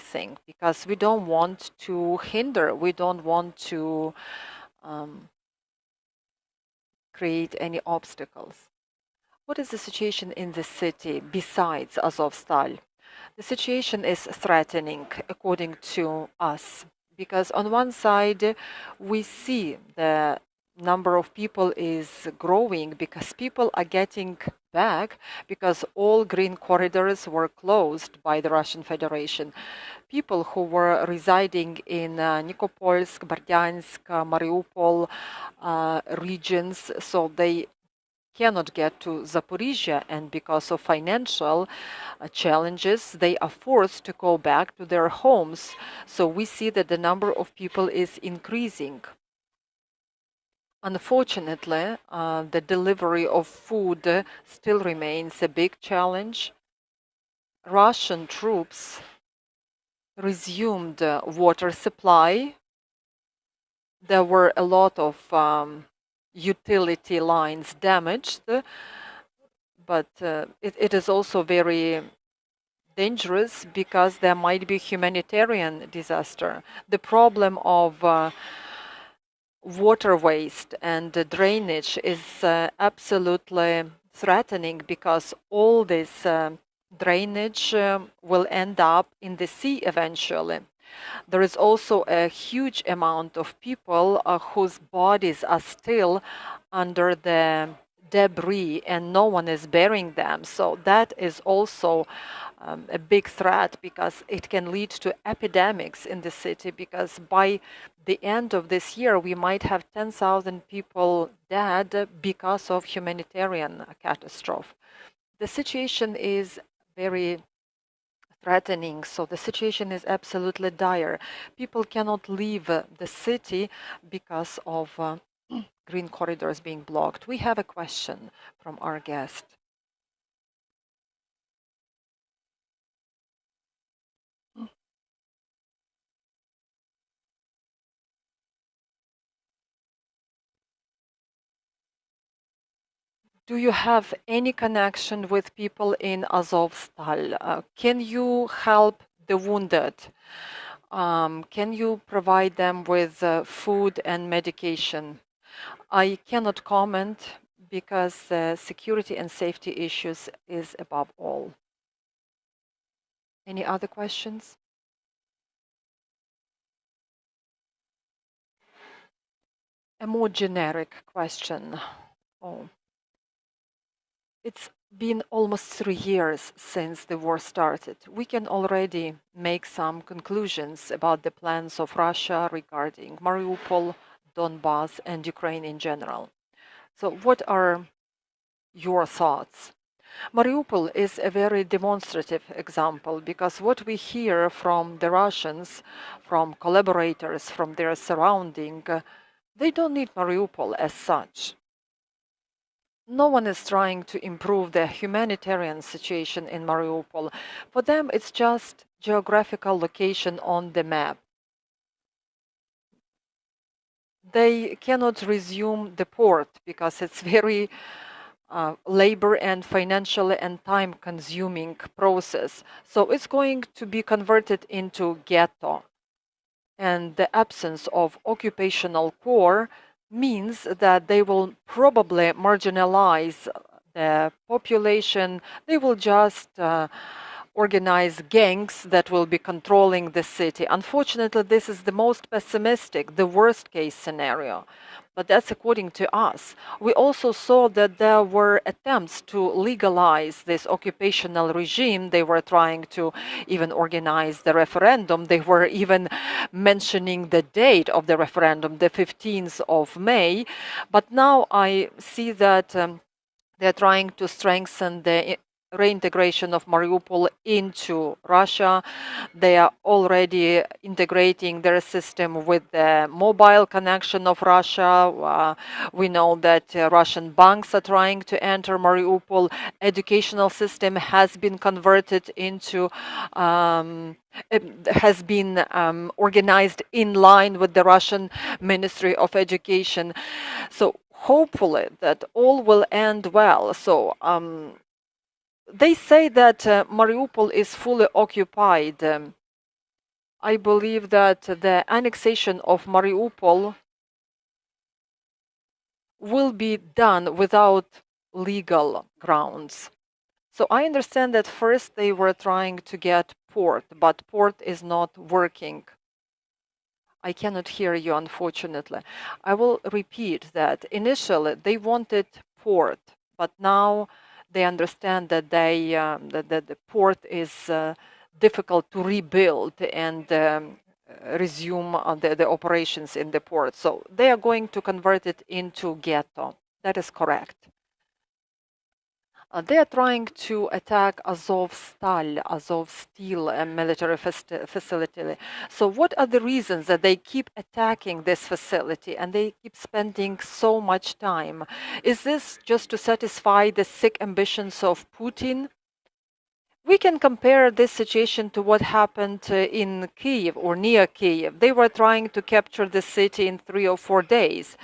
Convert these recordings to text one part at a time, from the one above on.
something, because we don't want to hinder, we don't want to create any obstacles. What is the situation in the city besides Azovstal? The situation is threatening, according to us, because on one side we see the number of people is growing because people are getting back, because all green corridors were closed by the Russian Federation. People who were residing in Nikopolsk, Berdyansk, Mariupol regions, so they cannot get to Zaporizhia, and because of financial challenges, they are forced to go back to their homes. So we see that the number of people is increasing. Unfortunately, the delivery of food still remains a big challenge. Russian troops resumed water supply. There were a lot of utility lines damaged, but it is also very dangerous because there might be humanitarian disaster. The problem of water waste and drainage is absolutely threatening, because all this drainage will end up in the sea eventually. There is also a huge amount of people whose bodies are still under the debris and no one is burying them. So that is also a big threat, because it can lead to epidemics in the city, because by the end of this year we might have 10,000 people dead because of humanitarian catastrophe. The situation is very threatening, so the situation is absolutely dire. People cannot leave the city because of green corridors being blocked. We have a question from our guest. Do you have any connection with people in Azovstal? Can you help the wounded? Can you provide them with food and medication? I cannot comment because security and safety issues is above all. Any other questions? A more generic question. It's been almost 3 years since the war started. We can already make some conclusions about the plans of Russia regarding Mariupol, Donbass, and Ukraine in general. So what are your thoughts? Mariupol is a very demonstrative example, because what we hear from the Russians, from collaborators, from their surrounding, they don't need Mariupol as such. No one is trying to improve the humanitarian situation in Mariupol. For them, it's just geographical location on the map. They cannot resume the port because it's very labor and financially and time-consuming process. So it's going to be converted into ghetto. And the absence of occupational core means that they will probably marginalize the population. They will just organize gangs that will be controlling the city. Unfortunately, this is the most pessimistic, the worst case scenario. But that's according to us. We also saw that there were attempts to legalize this occupational regime. They were trying to even organize the referendum. They were even mentioning the date of the referendum, the 15th of May. But now I see that they're trying to strengthen the reintegration of Mariupol into Russia. They are already integrating their system with the mobile connection of Russia. We know that Russian banks are trying to enter Mariupol. Educational system has been converted into has been organized in line with the Russian Ministry of Education. So hopefully that all will end well. So they say that Mariupol is fully occupied. I believe that the annexation of Mariupol will be done without legal grounds. So I understand that first they were trying to get port, but port is not working. I cannot hear you, unfortunately. I will repeat that initially they wanted port, but now they understand that that the port is difficult to rebuild and resume the operations in the port. So they are going to convert it into ghetto. That is correct. They are trying to attack Azov Steel military facility. So what are the reasons that they keep attacking this facility and they keep spending so much time? Is this just to satisfy the sick ambitions of Putin? We can compare this situation to what happened in Kiev or near Kiev. They were trying to capture the city in 3 or 4 days.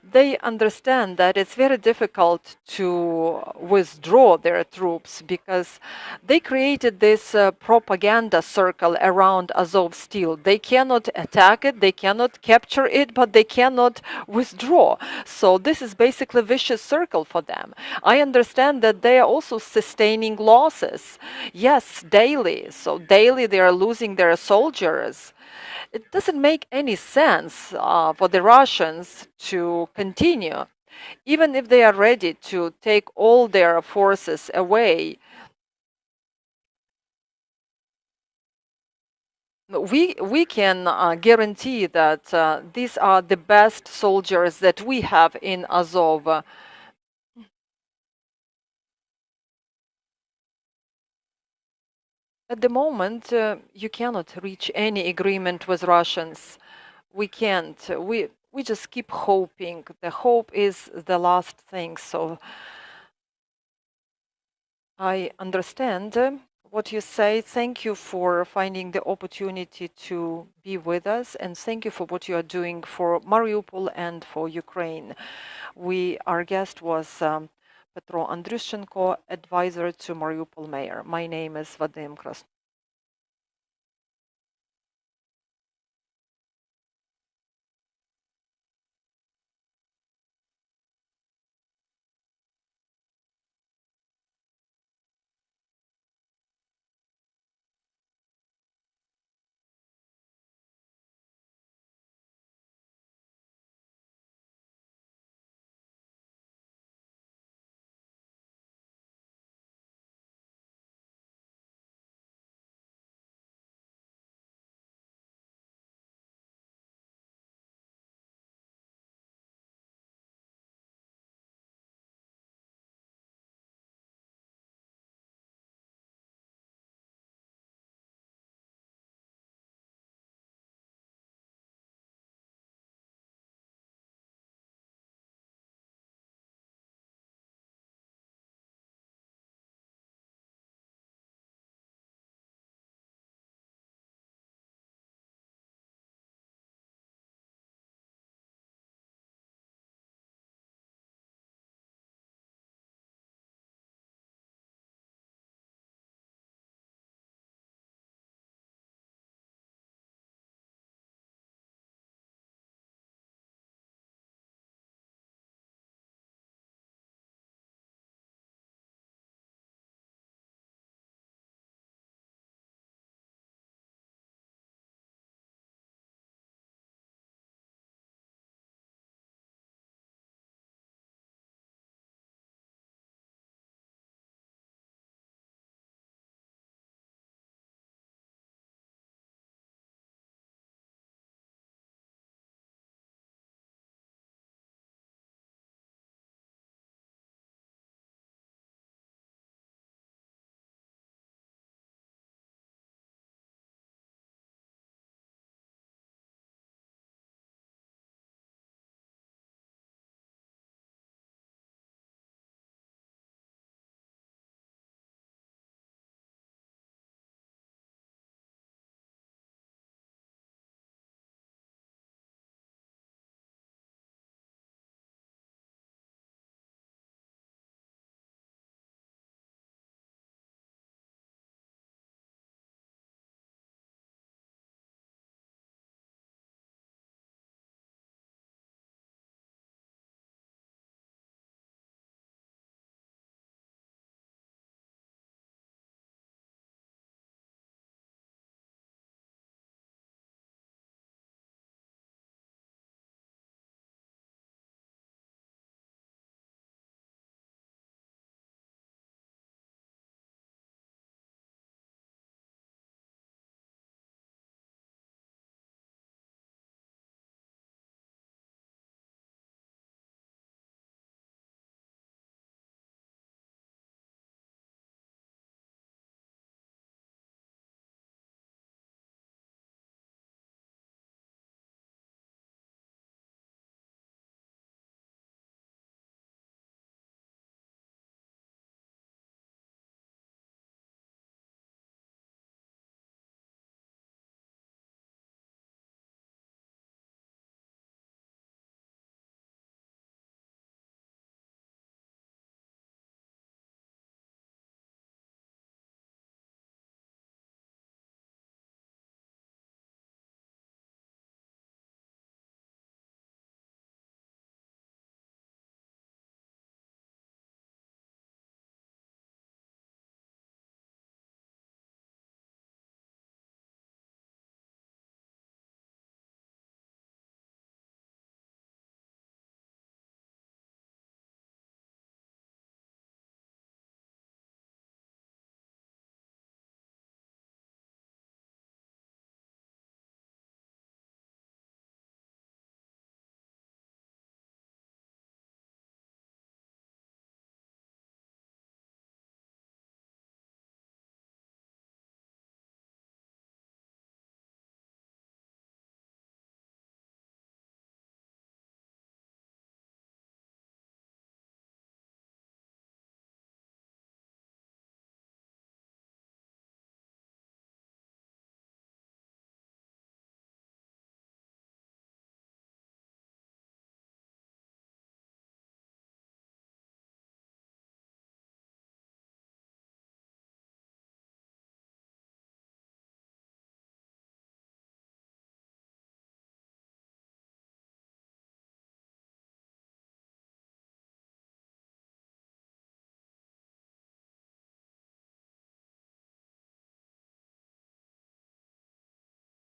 They understand that it's very difficult to withdraw their troops because they created this propaganda circle around Azov Steel. They cannot attack it, they cannot capture it, but they cannot withdraw. So this is basically a vicious circle for them. I understand that they are also sustaining losses. Yes, daily. So daily they are losing their soldiers. It doesn't make any sense for the Russians to continue. Even if they are ready to take all their forces away, we can guarantee that these are the best soldiers that we have in Azov. At the moment, you cannot reach any agreement with Russians. We can't. We just keep hoping. The hope is the last thing. So I understand what you say. Thank you for finding the opportunity to be with us, and thank you for what you are doing for Mariupol and for Ukraine. Our guest was Petro Andrющenko, advisor to Mariupol mayor. My name is Vadim Krasnov.